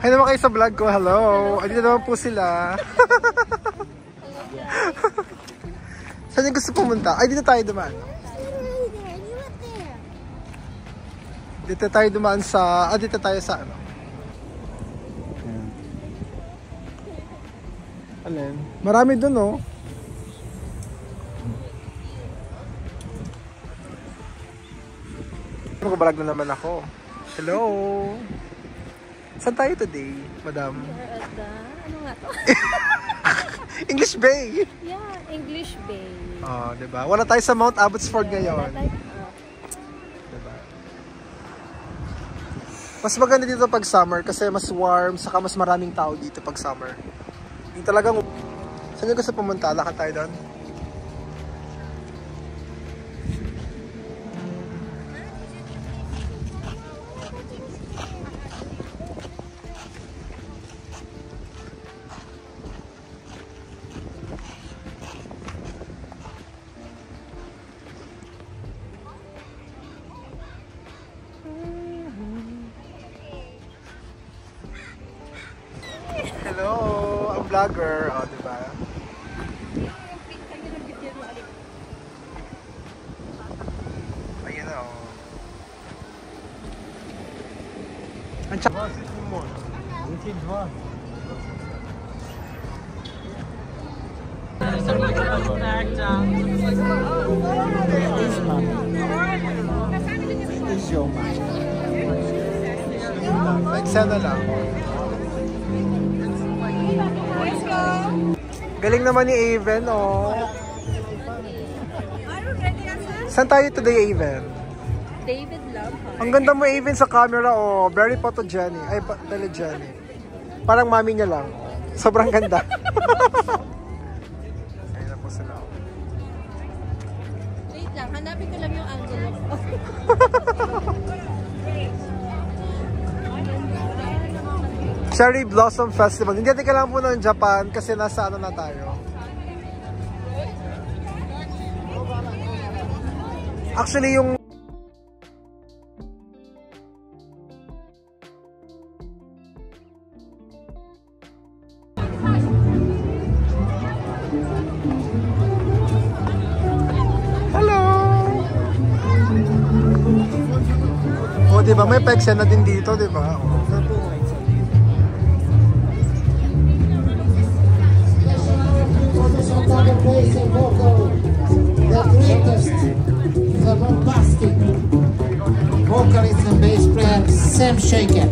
Hi naman kayo sa vlog ko. Hello. Andito naman po sila. Saan yung gusto pumunta? Ay, dito tayo dumaan. Dito tayo dumaan sa... dito tayo sa ano? Alin? Marami dun, oh. Magbablog na naman ako. Hello! Saan tayo today, madam? Ano nga to? English Bay! Yeah, English Bay. Oh, diba? Wala tayo sa Mount Abbotsford ngayon. Diba? Mas maganda dito pag summer kasi mas warm, saka mas maraming tao dito pag summer. Yung talagang... Saan yung gusto pumunta? Lakad tayo doon? Hello, ang vlogger. O, diba? Ayun na, o. Ang tsak... Nagsana lang. Galing naman ni Aven, oh. Saan tayo today, Aven? David Love. Ang ganda mo, Aven, sa camera, oh. Very photogenic. Ay, telegenic. Parang mami niya lang. Sobrang ganda. Ayun na po sila. Wait lang, hanapin ko lang yung angle ko. Cherry Blossom Festival. Hindi natin kailangan po ng Japan kasi nasa ano na tayo. Actually, yung... Hello! O, diba? May peksen na din dito, diba? O. The greatest, the bombastic vocalist and bass player Sam Shaker.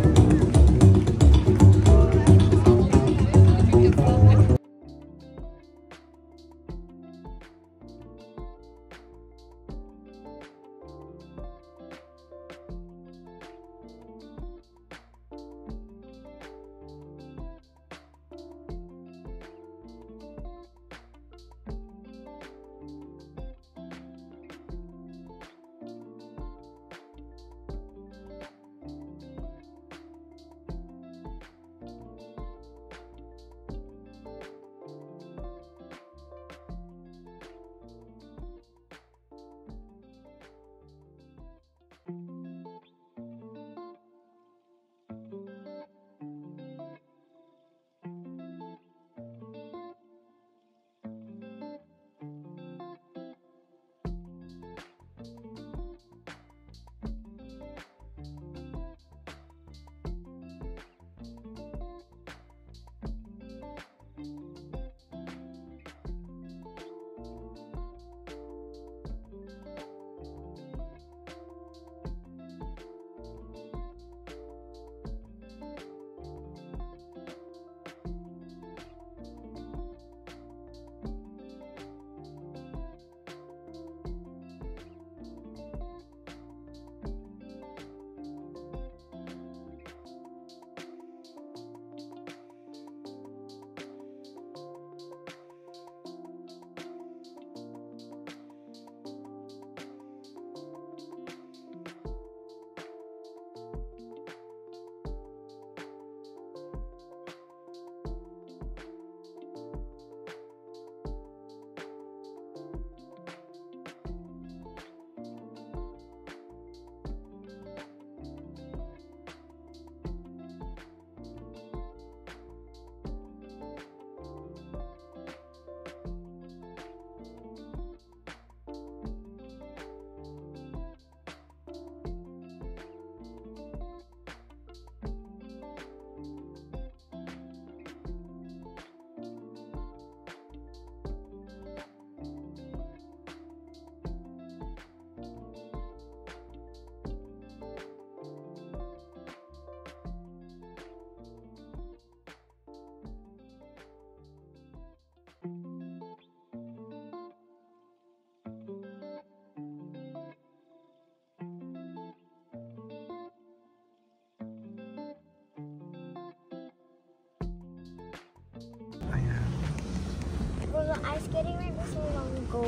ice skating rink so long ago.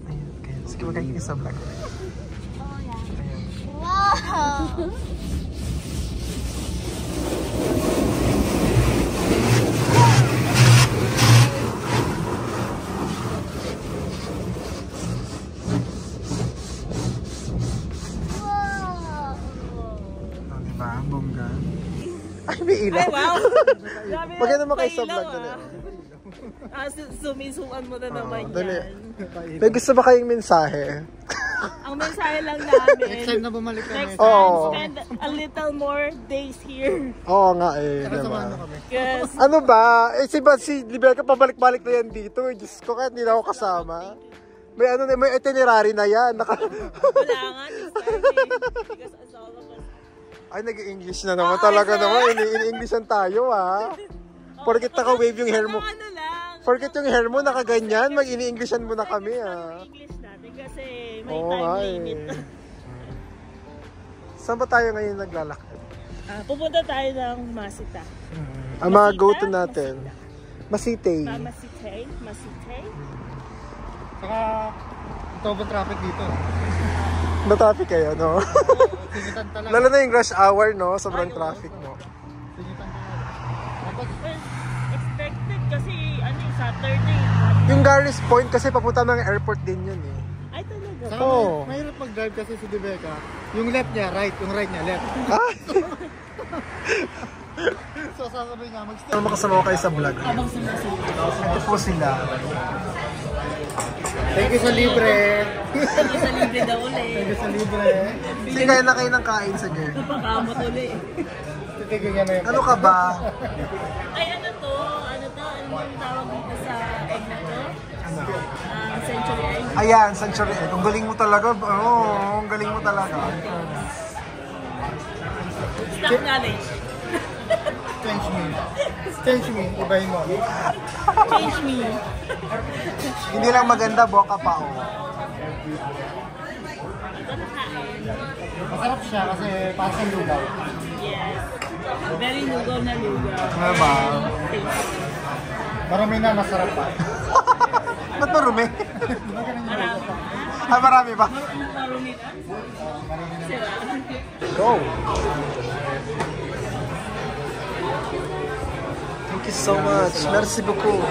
Ayan, okay. Sige, magkakita sa vlog. Oh, yeah. Ayan. Wow! Oh, diba? Bongga. Ay, may ilaw. Ay, wow! Maganda naman kayo sa vlog na Sumisuan mo na naman dali. yan. May gusto ba kayong mensahe? Ang mensahe lang namin, Next time na bumalik kami. next time, Oo. spend a little more days here. Oo nga eh, Saka diba? samahan mo kami. Because, Ano ba? Eh, si Liberca pabalik-balik na yan dito. Diyos ko, kahit hindi na ako kasama. May ano na, may itinerary na yan. wala nga, this time eh. Because as all of us, Ay, nag-English na naman talaga naman. In-Englishan tayo, ha? Porkit naka-wave yung hair mo. ano lang, Porkit yung hair mo nakaganyan, mag-ini-Englishan mo na kami, ha? English natin kasi may Oo nga time limit. eh. Saan ba tayo ngayon naglalakad? Pupunta tayo ng Masita. Ang mga go-to natin. Masitay. Masitay? Masitay? Saka, tobong traffic dito. Na-traffic kayo, no? Singitan talaga. Lalo na yung rush hour, no? Sobrang traffic, no? Singitan talaga. Tapos, Well, expected kasi ano yung Saturday. Yung Garris Point kasi papunta ng airport din yun, eh. Ay talaga. saka Oo. mahirap mag-drive kasi si Rebecca. Yung left niya, right. Yung right niya, left. Ah! So, sasabihin niya, mag-stay. Ano makasama ko kayo sa vlog? Ito po sila. Thank you sa libre. Isa libre daw ulit. Thank you sa libre. Sige, kaya na kayo ng kain sa girl. Pakamot ulit. Titigil niya na yun. Ano ka ba? Ay ano to? Ano yung tawag dito sa egg na to? Century egg. Ayan, Century Egg. Ang galing mo talaga. Oo, ang galing mo talaga. Stock knowledge. Change me. Change me. Ibahin mo. Change me. Hindi lang maganda, boka pa, oh. Masarap siya kasi parang siyang lugaw. Yes. Very lugaw na lugaw. Diba? Marami na, masarap pa. Ba't marumi? Marami. Ah, marami ba? Marumi na. Sira. Go! Thank you so much. Merci beaucoup.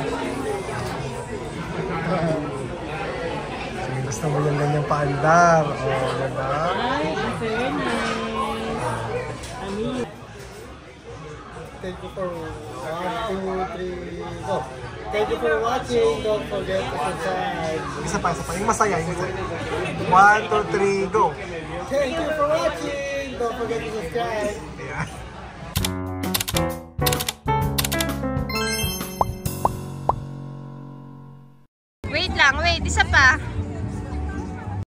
Sige, gusto mo yung ganyang paandar. Oh, diba? Ay, very nice. Ami. Thank you for 1, 2, 3, go. Thank you for watching. Don't forget to subscribe. Isa pa, isa pa. Yung masaya, yung masaya. 1, 2, 3, go! Thank you for watching. Don't forget to subscribe. Ayan. Wait lang, wait. Isa pa.